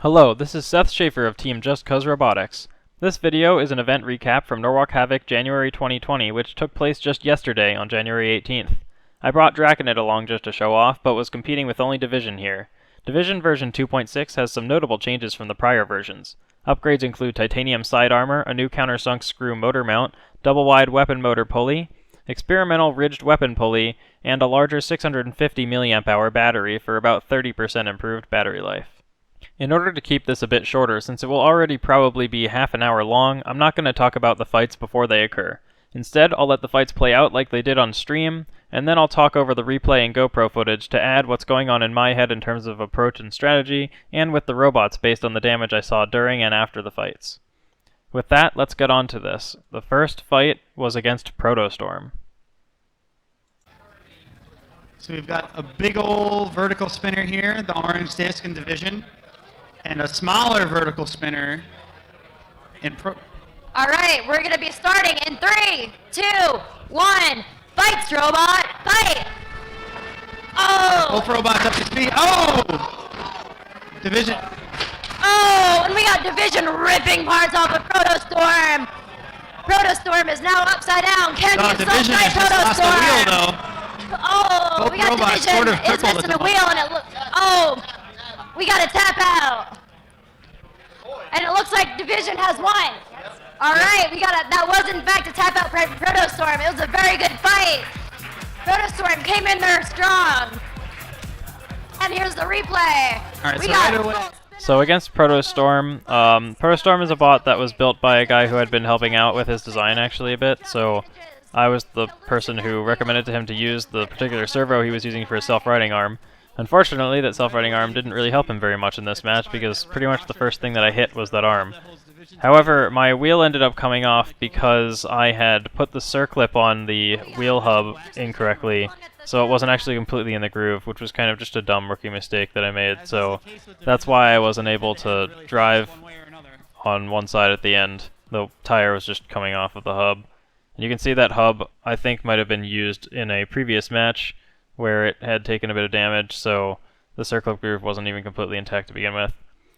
Hello, this is Seth Schaefer of Team Just Cause Robotics. This video is an event recap from Norwalk Havoc January 2020, which took place just yesterday on January 18th. I brought Draconid along just to show off, but was competing with only Division here. Division version 2.6 has some notable changes from the prior versions. Upgrades include titanium side armor, a new countersunk screw motor mount, double-wide weapon motor pulley, experimental ridged weapon pulley, and a larger 650 mAh battery for about 30% improved battery life. In order to keep this a bit shorter, since it will already probably be half an hour long, I'm not going to talk about the fights before they occur. Instead, I'll let the fights play out like they did on stream, and then I'll talk over the replay and GoPro footage to add what's going on in my head in terms of approach and strategy, and with the robots based on the damage I saw during and after the fights. With that, let's get on to this. The first fight was against Protostorm. So we've got a big old vertical spinner here, the orange disc in Division, and a smaller vertical spinner in All right, we're going to be starting in 3, 2, 1. Fights, robot! Fight! Oh! Both robots up to speed. Oh! Division. Oh, and we got Division ripping parts off of Protostorm. Protostorm is now upside down. Can you Division fight has just lost the wheel, Protostorm? though. Oh, Both we got robots Division sort of is crippled missing at a the wheel, and it looks. Oh, we got a tap out, and it looks like Division has won. All right, we got that was in fact a tap out for Protostorm. It was a very good fight. Protostorm came in there strong, and here's the replay. All right, we so got right away. So against Protostorm, Protostorm is a bot that was built by a guy who had been helping out with his design actually a bit, so I was the person who recommended to him to use the particular servo he was using for his self-riding arm. Unfortunately, that self-riding arm didn't really help him very much in this match because pretty much the first thing that I hit was that arm. However, my wheel ended up coming off because I had put the circlip on the wheel hub incorrectly, so it wasn't actually completely in the groove, which was kind of just a dumb rookie mistake that I made, so that's why I wasn't able to drive on one side at the end. The tire was just coming off of the hub. And you can see that hub, I think, might have been used in a previous match where it had taken a bit of damage, so the circlip groove wasn't even completely intact to begin with.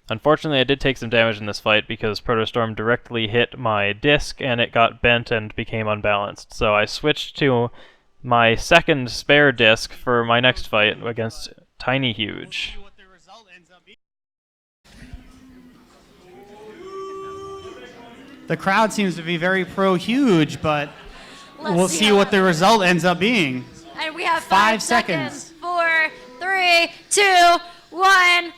Unfortunately, I did take some damage in this fight because Protostorm directly hit my disc and it got bent and became unbalanced. So I switched to my second spare disc for my next fight against Tiny Huge. The crowd seems to be very pro-Huge, but we'll see what the result ends up being. And we have 5 seconds. 4, 3, 2, 1.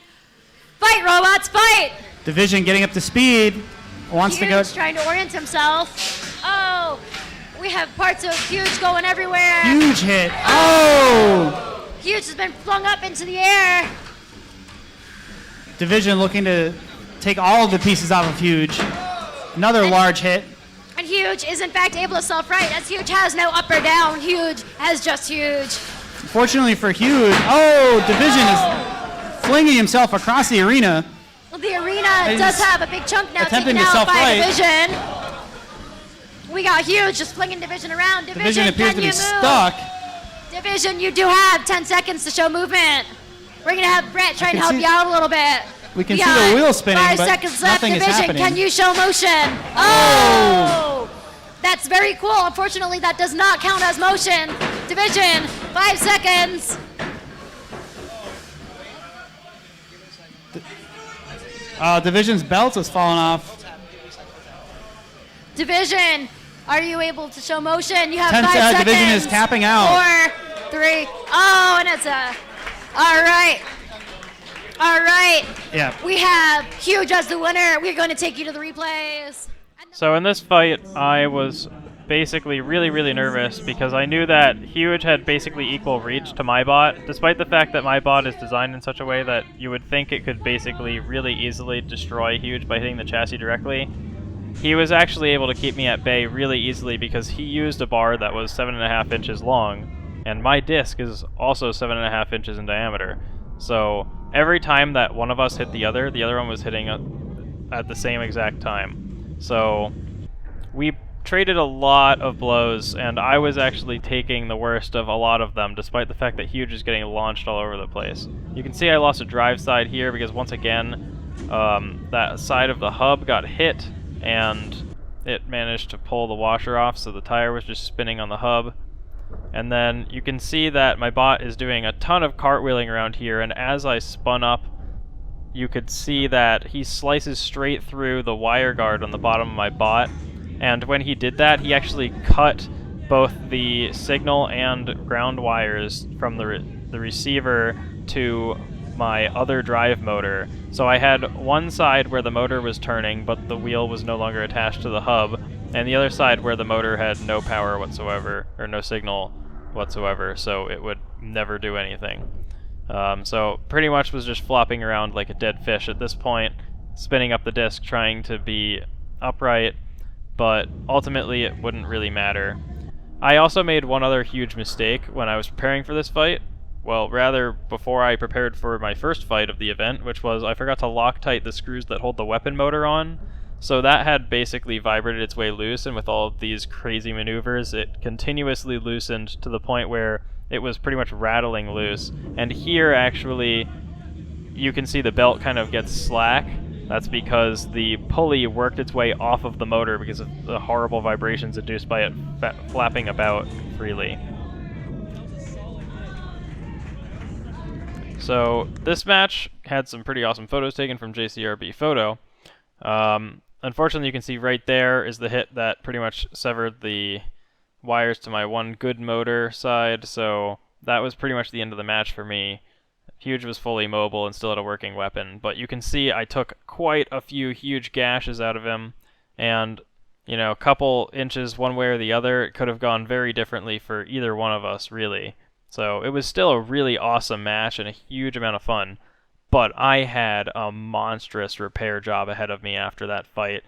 Fight, robots, fight! Division getting up to speed. Wants to go. Huge trying to orient himself. Oh, we have parts of Huge going everywhere. Huge hit. Oh! Huge has been flung up into the air. Division looking to take all of the pieces off of Huge. Another large hit. And Huge is in fact able to self-right as Huge has no up or down. Huge has just Huge. Fortunately for Huge, Division is flinging himself across the arena. Well, the arena does have a big chunk now attempting taken to out by self-right. Division. We got Huge just flinging Division around. Division appears can to be you move? stuck. Division, you do have 10 seconds to show movement. We're going to have Brett try and help you out a little bit. We can see the wheel spinning, 5 but seconds left. nothing is Division, happening. can you show motion? Oh! That's very cool. Unfortunately, that does not count as motion. Division, 5 seconds. Division's belt has fallen off. Division, are you able to show motion? You have 10 5 seconds. Division is tapping out. 4, 3. Oh, and it's a. All right. All right. Yeah. We have Huge as the winner. We're going to take you to the replays. So in this fight, I was basically really nervous because I knew that Huge had basically equal reach to my bot, despite the fact that my bot is designed in such a way that you would think it could basically really easily destroy Huge by hitting the chassis directly. He was actually able to keep me at bay really easily because he used a bar that was 7.5 inches long, and my disc is also 7.5 inches in diameter. So every time that one of us hit the other one was hitting at the same exact time. So we traded a lot of blows, and I was actually taking the worst of a lot of them, despite the fact that Huge is getting launched all over the place. You can see I lost a drive side here because once again, that side of the hub got hit, and it managed to pull the washer off, so the tire was just spinning on the hub. And then you can see that my bot is doing a ton of cartwheeling around here, and as I spun up, you could see that he slices straight through the wire guard on the bottom of my bot, and when he did that, he actually cut both the signal and ground wires from the receiver to my other drive motor. So I had one side where the motor was turning, but the wheel was no longer attached to the hub, and the other side where the motor had no power whatsoever, or no signal whatsoever, so it would never do anything. So pretty much was just flopping around like a dead fish at this point, spinning up the disc trying to be upright, but ultimately it wouldn't really matter. I also made one other huge mistake when I was preparing for this fight. Well, rather, before I prepared for my first fight of the event, which was I forgot to Loctite the screws that hold the weapon motor on. So that had basically vibrated its way loose, and with all of these crazy maneuvers, it continuously loosened to the point where it was pretty much rattling loose. And here, actually, you can see the belt kind of gets slack. That's because the pulley worked its way off of the motor because of the horrible vibrations induced by it flapping about freely. So this match had some pretty awesome photos taken from JCRB Photo. Unfortunately, you can see right there is the hit that pretty much severed the wires to my one good motor side, so that was pretty much the end of the match for me. Huge was fully mobile and still had a working weapon, but you can see I took quite a few huge gashes out of him, and, you know, a couple inches one way or the other, it could have gone very differently for either one of us, really. So it was still a really awesome match and a huge amount of fun, but I had a monstrous repair job ahead of me after that fight.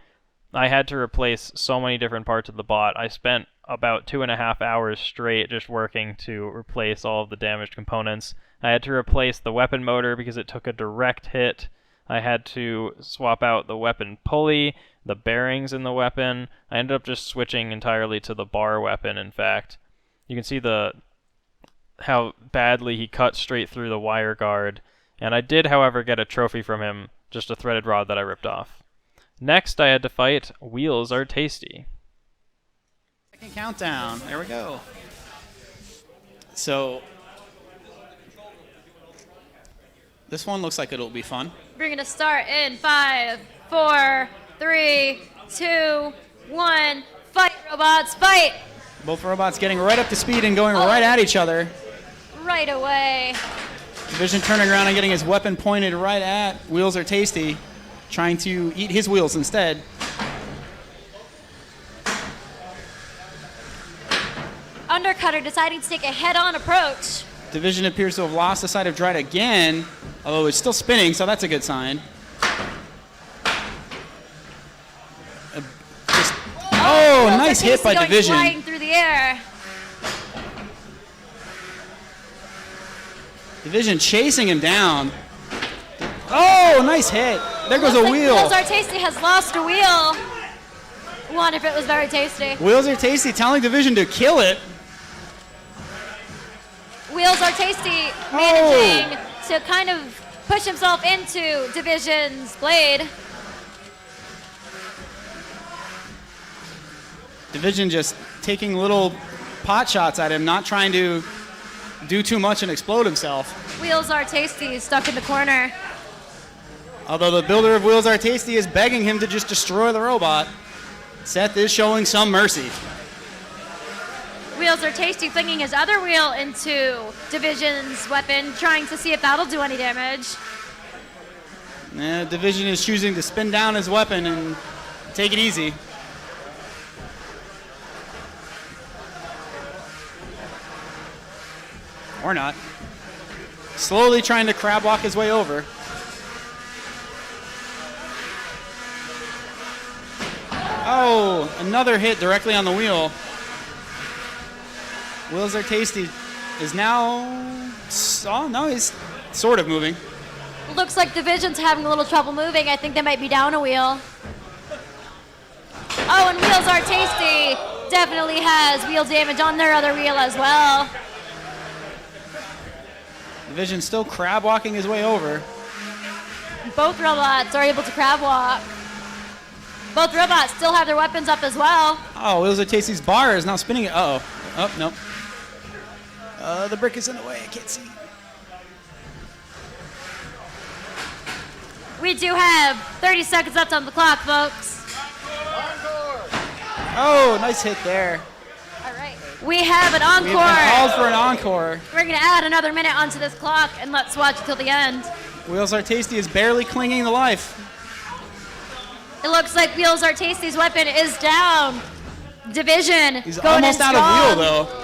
I had to replace so many different parts of the bot. I spent about 2.5 hours straight just working to replace all of the damaged components. I had to replace the weapon motor because it took a direct hit. I had to swap out the weapon pulley, the bearings in the weapon. I ended up just switching entirely to the bar weapon, in fact. You can see how badly he cut straight through the wire guard, and I did, however, get a trophy from him, just a threaded rod that I ripped off. Next, I had to fight Wheels Are Tasty. Second countdown. There we go. So this one looks like it'll be fun. We're gonna start in 5, 4, 3, 2, 1. Fight, robots, fight! Both robots getting right up to speed and going right at each other. Right away. Division turning around and getting his weapon pointed right at Wheels Are Tasty, trying to eat his wheels instead. Undercutter deciding to take a head-on approach. Division appears to have lost the sight of Drive again, although it's still spinning, so that's a good sign. Nice hit by Division. Flying through the air. Division chasing him down. Oh, nice hit. There goes a wheel. Wheels Are Tasty has lost a wheel. Wonder if it was very tasty. Wheels Are Tasty telling Division to kill it. Wheels Are Tasty managing to kind of push himself into Division's blade. Division just taking little pot shots at him, not trying to do too much and explode himself. Wheels Are Tasty stuck in the corner. Although the builder of Wheels Are Tasty is begging him to just destroy the robot, Seth is showing some mercy. Wheels Are Tasty flinging his other wheel into Division's weapon, trying to see if that'll do any damage. Division is choosing to spin down his weapon and take it easy. Or not. Slowly trying to crab walk his way over. Oh, another hit directly on the wheel. Wheels Are Tasty is now... Oh, no, he's sort of moving. Looks like Division's having a little trouble moving. I think they might be down a wheel. Oh, and Wheels Are Tasty definitely has wheel damage on their other wheel as well. Division still crab walking his way over. Both robots are able to crab walk. Both robots still have their weapons up as well. Oh, Wheels of Tasty's bar is now spinning. Uh-oh. Oh, nope. The brick is in the way. I can't see. We do have 30 seconds left on the clock, folks. Oh, nice hit there. All right. We have an encore. We have been called for an encore. We're going to add another minute onto this clock, and let's watch until the end. Wheels Are Tasty is barely clinging to life. It looks like Wheels Are Tasty's weapon is down. Division He's going almost in out strong. of wheel, though.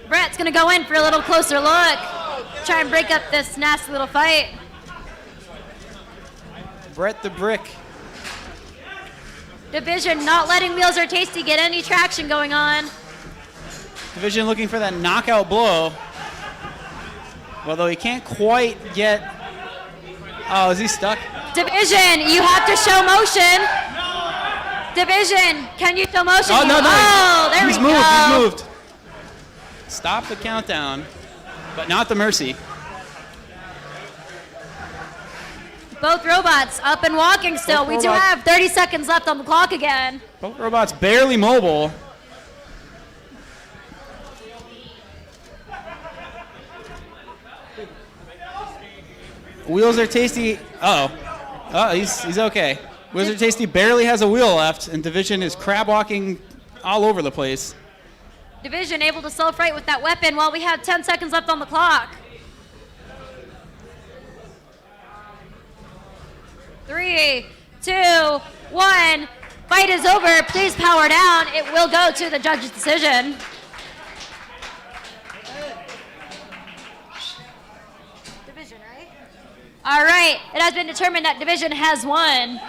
Brett's going to go in for a little closer look. Try and break up this nasty little fight. Brett the Brick. Division not letting Wheels Are Tasty get any traction going on. Division looking for that knockout blow. Although he can't quite get... Oh, is he stuck? Division, you have to show motion. Division, can you show motion? Oh, no. Oh, there He's we moved. go. He's moved. Stop the countdown, but not the mercy. Both robots up and walking still. We do have 30 seconds left on the clock again. Both robots barely mobile. Wheels Are Tasty. Oh, he's okay. Wheels Are Tasty barely has a wheel left, and Division is crab walking all over the place. Division able to self-right with that weapon while we have 10 seconds left on the clock. 3, 2, 1. Fight is over. Please power down. It will go to the judge's decision. Division, right? All right. It has been determined that Division has won.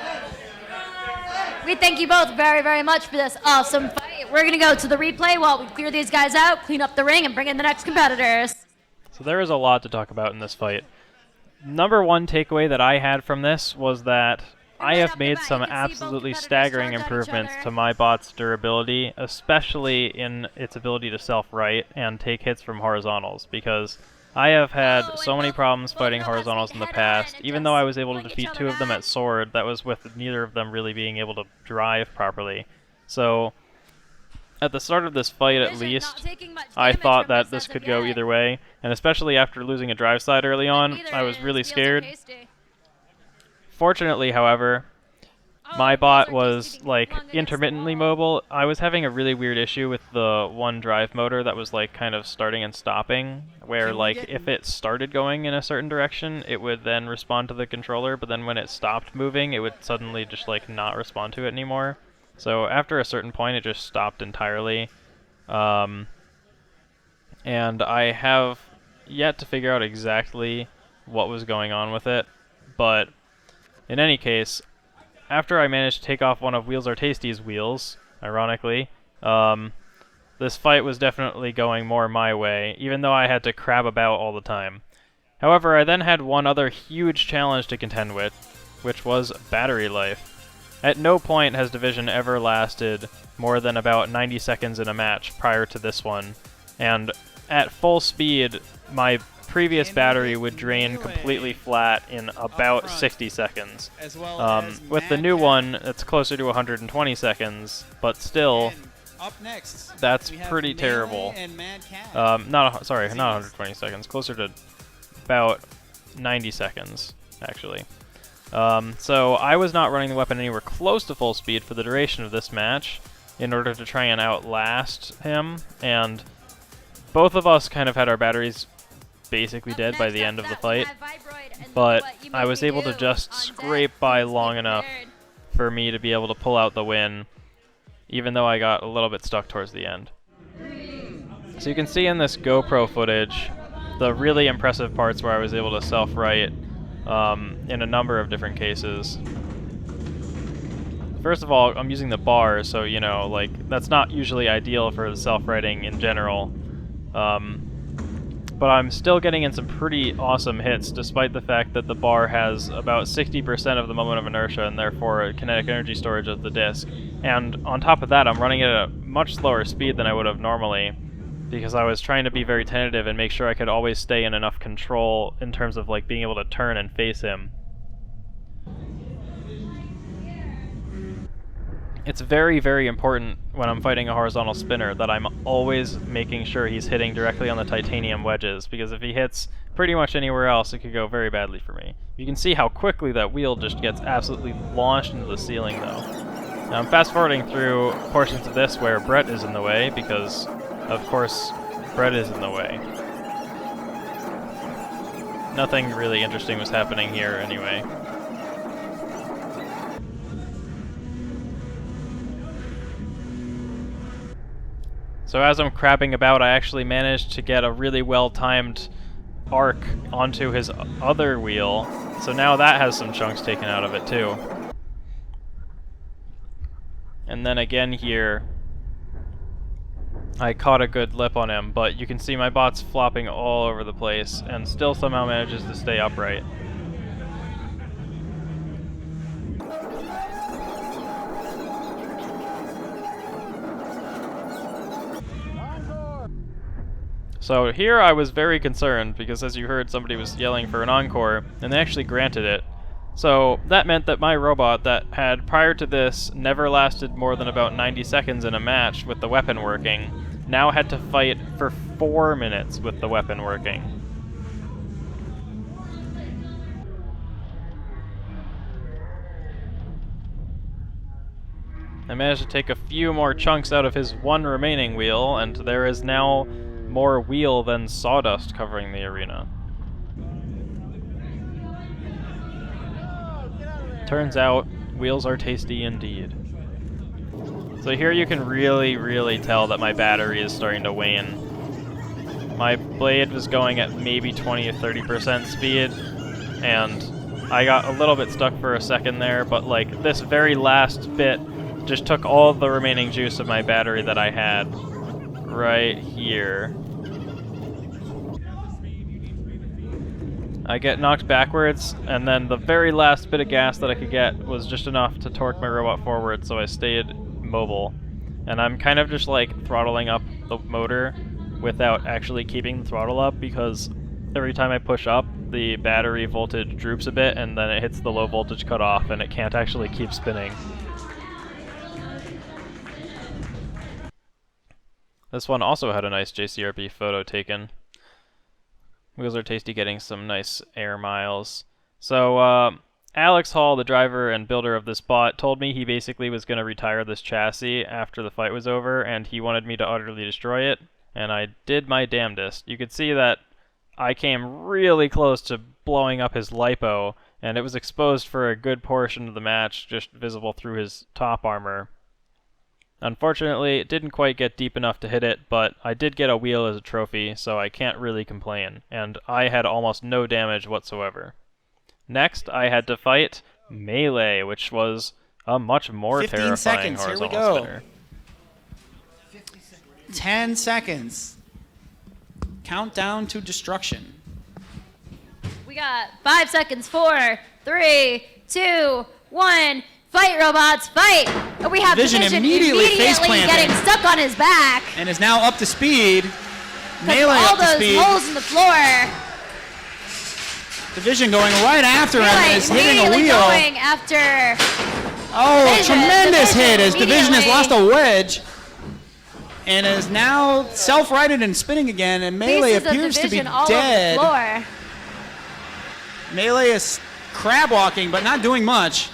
We thank you both very, very much for this awesome fight. We're going to go to the replay while we clear these guys out, clean up the ring, and bring in the next competitors. So there is a lot to talk about in this fight. Number one takeaway that I had from this was that I have made some absolutely staggering improvements to my bot's durability, especially in its ability to self-right and take hits from horizontals, because I have had so many problems fighting horizontals in the past. Even though I was able to defeat 2 of them at sword, that was with neither of them really being able to drive properly. So at the start of this fight, at least, I thought that this could go either way, and especially after losing a drive side early on, I was really scared. Fortunately, however, my bot was like intermittently mobile. I was having a really weird issue with the one drive motor that was like kind of starting and stopping, where like if it started going in a certain direction, it would then respond to the controller, but then when it stopped moving, it would suddenly just like not respond to it anymore. So after a certain point, it just stopped entirely. And I have yet to figure out exactly what was going on with it, but in any case, after I managed to take off one of Wheels Are Tasty's wheels, ironically, this fight was definitely going more my way, even though I had to crab about all the time. However, I then had one other huge challenge to contend with, which was battery life. At no point has Division ever lasted more than about 90 seconds in a match prior to this one, and at full speed, my previous battery would drain completely flat in about 60 seconds. With the new one, it's closer to 120 seconds, but still, that's pretty terrible. Not 120 seconds, closer to about 90 seconds, actually. So I was not running the weapon anywhere close to full speed for the duration of this match in order to try and outlast him, and both of us kind of had our batteries basically dead by the end of the fight, but I was able to just scrape by long enough for me to be able to pull out the win, even though I got a little bit stuck towards the end. So you can see in this GoPro footage the really impressive parts where I was able to self-right in a number of different cases. First of all, I'm using the bar, so, you know, like, that's not usually ideal for the self-righting in general. But I'm still getting in some pretty awesome hits, despite the fact that the bar has about 60% of the moment of inertia, and therefore kinetic energy storage of the disc. And on top of that, I'm running it at a much slower speed than I would have normally. because I was trying to be very tentative and make sure I could always stay in enough control in terms of like being able to turn and face him. It's very, very important when I'm fighting a horizontal spinner that I'm always making sure he's hitting directly on the titanium wedges, because if he hits pretty much anywhere else, it could go very badly for me. You can see how quickly that wheel just gets absolutely launched into the ceiling, though. Now I'm fast-forwarding through portions of this where Brett is in the way, because, of course, Brett is in the way. Nothing really interesting was happening here, anyway. So as I'm crabbing about, I actually managed to get a really well-timed arc onto his other wheel, so now that has some chunks taken out of it too. And then again here, I caught a good lip on him, but you can see my bot's flopping all over the place and still somehow manages to stay upright. So here I was very concerned, because as you heard, somebody was yelling for an encore, and they actually granted it. So that meant that my robot that had, prior to this, never lasted more than about 90 seconds in a match with the weapon working, now had to fight for 4 minutes with the weapon working. I managed to take a few more chunks out of his one remaining wheel, and there is now more wheel than sawdust covering the arena. Turns out, wheels are tasty indeed. So here you can really, really tell that my battery is starting to wane. My blade was going at maybe 20 or 30% speed, and I got a little bit stuck for a second there, but like this very last bit just took all the remaining juice of my battery that I had right here. I get knocked backwards, and then the very last bit of gas that I could get was just enough to torque my robot forward, so I stayed mobile. And I'm kind of just like throttling up the motor without actually keeping the throttle up, because every time I push up, the battery voltage droops a bit, and then it hits the low voltage cutoff, and it can't actually keep spinning. This one also had a nice JCRP photo taken. Wheels are tasty, getting some nice air miles. So, Alex Hall, the driver and builder of this bot, told me he basically was going to retire this chassis after the fight was over, and he wanted me to utterly destroy it, and I did my damnedest. You could see that I came really close to blowing up his lipo, and it was exposed for a good portion of the match, just visible through his top armor. Unfortunately, it didn't quite get deep enough to hit it, but I did get a wheel as a trophy, so I can't really complain, and I had almost no damage whatsoever. Next, I had to fight Melee, which was a much more 15 terrifying seconds, horizontal here we go. spinner. 10 seconds. Countdown to destruction. We got 5 seconds. 4, 3, 2, 1. Fight, robots, fight! And we have Division immediately face-planted. getting stuck on his back. And is now up to speed. Melee all up to those speed. holes in the floor. Division going right after him Melee is hitting a immediately wheel. going after Oh, Division. tremendous hit as Division has Immediately. lost a wedge. And is now self-righted and spinning again, and Melee pieces of appears to be Division all dead. over the floor. Melee is crab walking, but not doing much.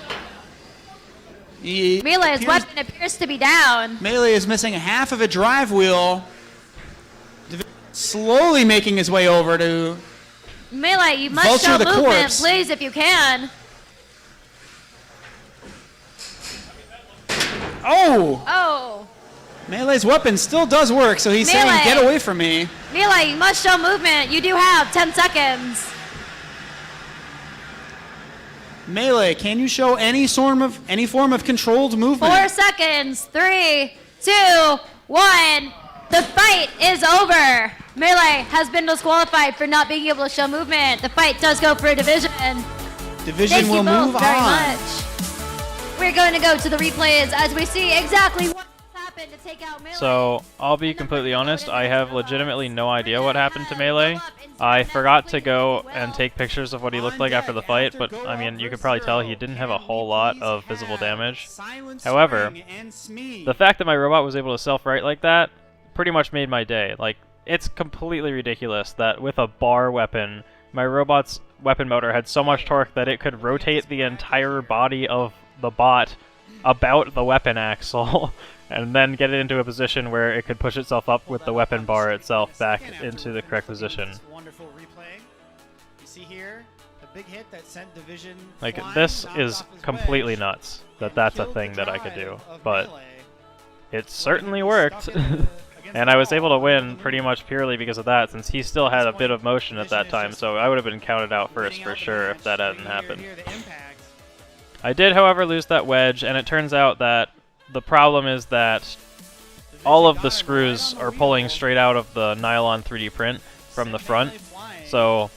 Melee's weapon appears to be down. Melee is missing half of a drive wheel. Slowly making his way over to... Melee, you must Vulture show the movement, corpse. please, if you can. Oh! Oh. Melee's weapon still does work, so he's saying, Melee. get away from me. Melee, you must show movement. You do have 10 seconds. Melee, can you show any form of controlled movement? 4 seconds. 3, 2, 1. The fight is over. Melee has been disqualified for not being able to show movement. The fight does go for a Division. Division Thank will you both move very on. much. We're going to go to the replays as we see exactly what happened to take take out Melee. So, I'll be completely honest, I have legitimately no idea what happened to Melee. I forgot to go and take pictures of what he looked like after the fight, but I mean, you could probably tell he didn't have a whole lot of visible damage. However, the fact that my robot was able to self-right like that pretty much made my day. Like, it's completely ridiculous that with a bar weapon, my robot's weapon motor had so much torque that it could rotate the entire body of the bot about the weapon axle and then get it into a position where it could push itself up with the weapon bar itself back into the correct position. Wonderful replay. You see here the big hit that sent Division Like, flying, this knocked is off his completely wedge, nuts that and that's a killed thing the that I could do, drive of but Melee. it certainly worked. Stuck in against And the I was wall. able to win pretty much purely because of that, since he still had a bit of motion at that time, so I would have been counted out first Leading for out the sure match. if that hadn't Here, happened. here, the impact. I did, however, lose that wedge, and it turns out that the problem is that all of the screws are pulling straight out of the nylon 3D print from the front, so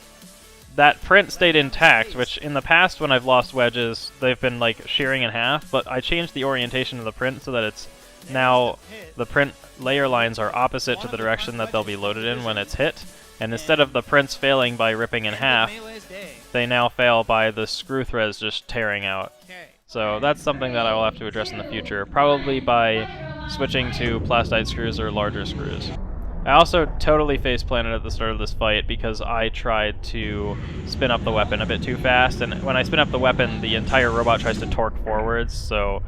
that print stayed intact, which in the past when I've lost wedges, they've been like shearing in half, but I changed the orientation of the print so that it's now the print layer lines are opposite to the direction that they'll be loaded in when it's hit, and instead of the prints failing by ripping in half, they now fail by the screw threads just tearing out. So that's something that I will have to address in the future, probably by switching to plastite screws or larger screws. I also totally face-planted at the start of this fight because I tried to spin up the weapon a bit too fast, and when I spin up the weapon, the entire robot tries to torque forwards, so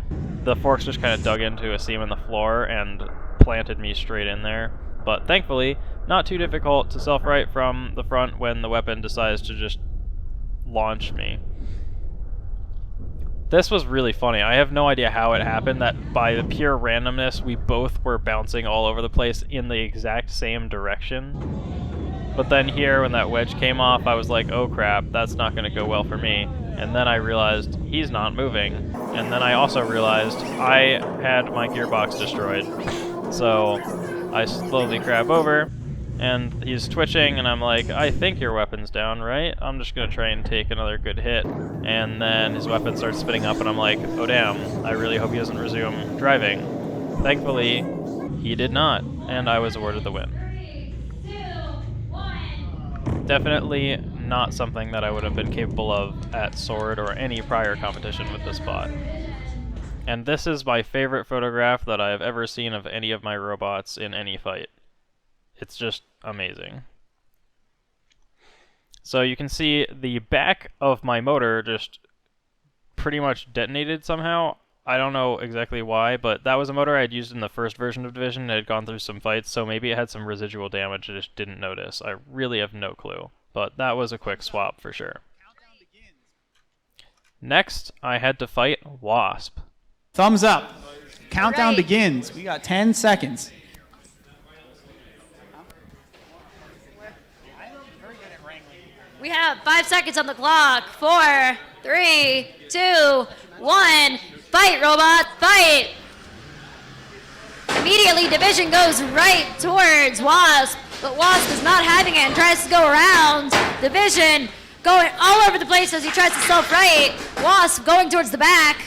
the forks just kind of dug into a seam in the floor and planted me straight in there. But thankfully, not too difficult to self-right from the front when the weapon decides to just launch me. This was really funny. I have no idea how it happened that by the pure randomness we both were bouncing all over the place in the exact same direction. But then here when that wedge came off I was like, oh crap, that's not going to go well for me. And then I realized he's not moving. And then I also realized I had my gearbox destroyed. So I slowly grab over and he's twitching, and I'm like, I think your weapon's down, right? I'm just gonna try and take another good hit. And then his weapon starts spinning up, and I'm like, oh damn, I really hope he doesn't resume driving. Thankfully, he did not, and I was awarded the win. 3, 2, 1. Definitely not something that I would have been capable of at Sword or any prior competition with this bot. And this is my favorite photograph that I have ever seen of any of my robots in any fight. It's just amazing. So you can see the back of my motor just pretty much detonated somehow. I don't know exactly why, but that was a motor I'd used in the first version of Division. It had gone through some fights, so maybe it had some residual damage I just didn't notice. I really have no clue. But that was a quick swap for sure. Next, I had to fight WASP. Thumbs up. Countdown Right. begins. We got 10 seconds. We have 5 seconds on the clock. 4, 3, 2, 1. Fight, robot, fight! Immediately, Division goes right towards WASP, but WASP is not having it and tries to go around. Division going all over the place as he tries to self-right. WASP going towards the back.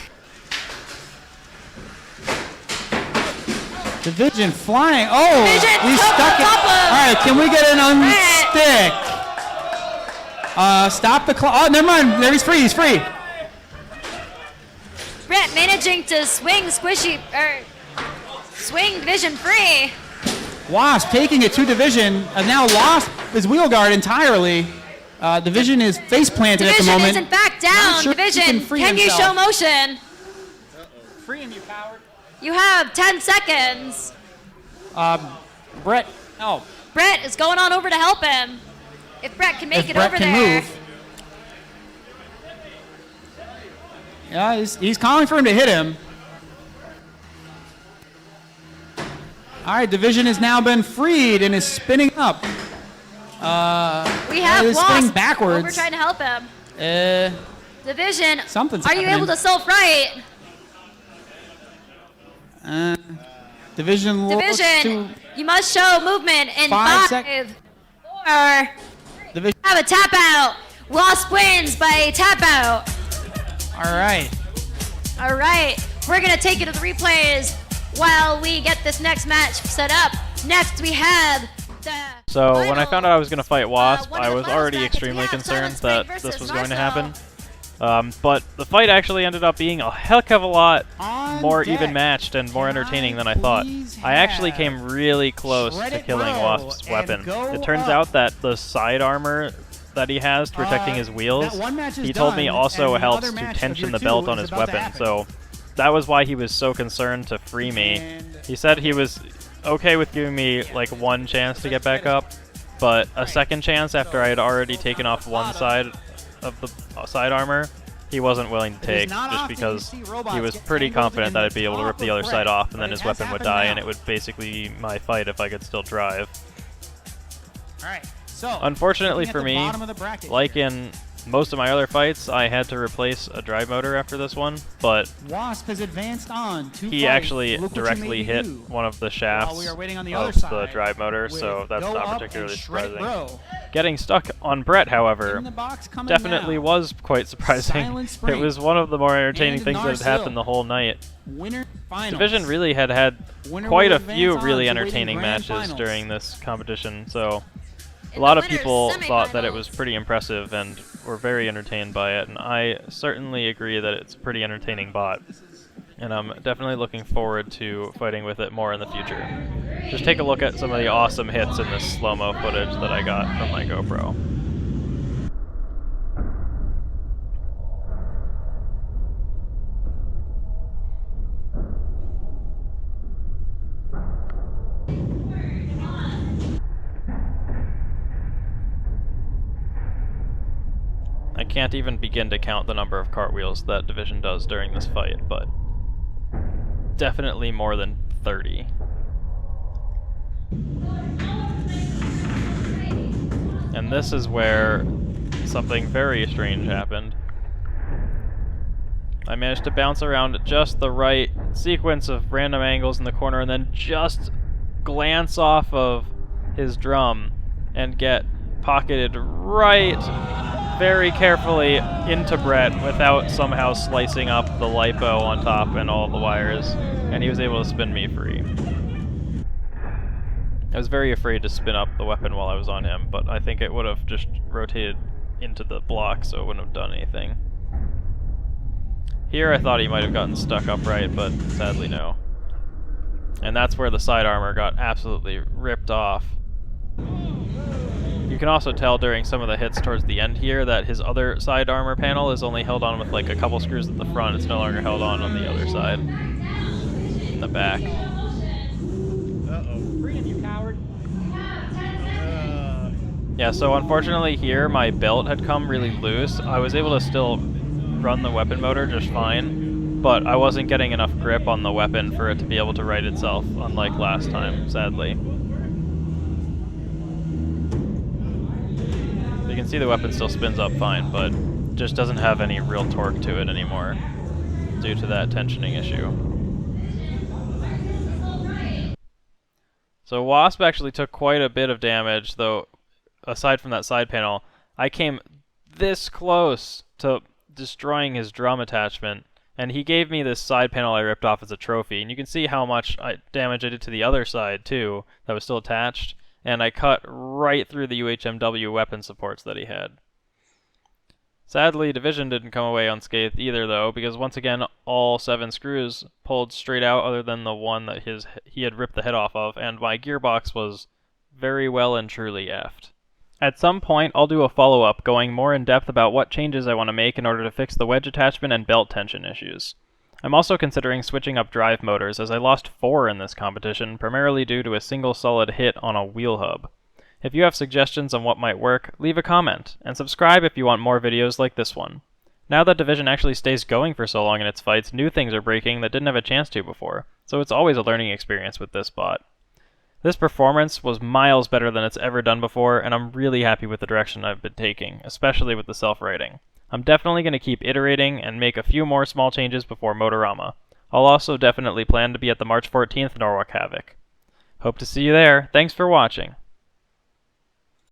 Division flying. Oh, Division we top stuck it. of- All right, can we get an unstick? Stop the clock. Oh, never mind. There, he's free. He's free. Brett managing to swing swing Division free. Wasp taking it to Division. Now lost his wheel guard entirely. Division is face planted at the Division moment. isn't back Not down. sure if he Division, can free can you himself. show motion? Freeing you, coward. You have 10 seconds. Brett. Oh, Brett is going on over to help him. If Brett can make if it Brett over can there. move. Yeah, he's calling for him to hit him. All right, Division has now been freed and is spinning up. We have he's spinning Wasp backwards. over trying to help him. Division, Something's are you happening. able to self-right? Division looks Division, to you must show movement in 5 5, 4. Division. Have a tap out. Wasp wins by tap out. All right. All right, we're gonna take it to the replays. while we get this next match set up. Next we have the So when I found out I was going to fight Wasp, one of I the was finals already brackets, we extremely have concerned Silent that Spring this versus was going to Russell. happen. But the fight actually ended up being a heck of a lot On more deck, even matched and more can entertaining I than I thought. please I actually have came really close to Shredded killing Bro Wasp's and weapon. go It turns up. out that the side armor that he has protecting his wheels, that one match is he told me done, also and the helps other to match of tension your the two belt on is his about to weapon. happen. So that was why he was so concerned to free me. And He said he was okay with giving me like one chance to get back up, but a second chance after I had already taken off one side of the side armor, he wasn't willing to take, just because he was pretty confident that I'd be able to rip the other side off and then his weapon would die and it would basically be my fight if I could still drive. Alright, so Unfortunately looking at for the me, bottom of the bracket like here. in most of my other fights, I had to replace a drive motor after this one, but Wasp has advanced on to he fight. actually Look what you directly made me hit do. one of the While shafts we are waiting on the of other the side drive motor, so with that's Go not Up particularly and Shred It surprising. Bro. Getting stuck on Brett, however, In the box coming definitely now. was quite surprising. Silent It Spring was one of the more entertaining and things that had Narsil. happened the whole night. Winner finals. Division really had Winner quite will a few advance on really to waiting entertaining grand matches finals. during this competition, so a In lot the of winners' people thought that it semifinals. was pretty impressive and were very entertained by it, and I certainly agree that it's a pretty entertaining bot. And I'm definitely looking forward to fighting with it more in the future. Just take a look at some of the awesome hits in this slow-mo footage that I got from my GoPro. I can't even begin to count the number of cartwheels that Division does during this fight, but definitely more than 30. And this is where something very strange happened. I managed to bounce around at just the right sequence of random angles in the corner and then just glance off of his drum and get pocketed right very carefully into Brett without somehow slicing up the lipo on top and all the wires, and he was able to spin me free. I was very afraid to spin up the weapon while I was on him, but I think it would have just rotated into the block, so it wouldn't have done anything. Here I thought he might have gotten stuck upright, but sadly no. And that's where the side armor got absolutely ripped off. You can also tell during some of the hits towards the end here that his other side armor panel is only held on with like a couple screws at the front. It's no longer held on the other side. In the back. Uh-oh. Freedom, you coward. Yeah, so unfortunately here my belt had come really loose. I was able to still run the weapon motor just fine, but I wasn't getting enough grip on the weapon for it to be able to right itself, unlike last time, sadly. You can see the weapon still spins up fine, but just doesn't have any real torque to it anymore due to that tensioning issue. So Wasp actually took quite a bit of damage, though aside from that side panel, I came this close to destroying his drum attachment, and he gave me this side panel I ripped off as a trophy, and you can see how much damage I did to the other side too that was still attached. And I cut right through the UHMW weapon supports that he had. Sadly, Division didn't come away unscathed either, though, because once again, all 7 screws pulled straight out other than the one that he had ripped the head off of, and my gearbox was very well and truly effed. At some point, I'll do a follow-up going more in depth about what changes I want to make in order to fix the wedge attachment and belt tension issues. I'm also considering switching up drive motors, as I lost 4 in this competition, primarily due to a single solid hit on a wheel hub. If you have suggestions on what might work, leave a comment, and subscribe if you want more videos like this one. Now that Division actually stays going for so long in its fights, new things are breaking that didn't have a chance to before, so it's always a learning experience with this bot. This performance was miles better than it's ever done before, and I'm really happy with the direction I've been taking, especially with the self-righting. I'm definitely going to keep iterating and make a few more small changes before Motorama. I'll also definitely plan to be at the March 14th Norwalk Havoc. Hope to see you there. Thanks for watching.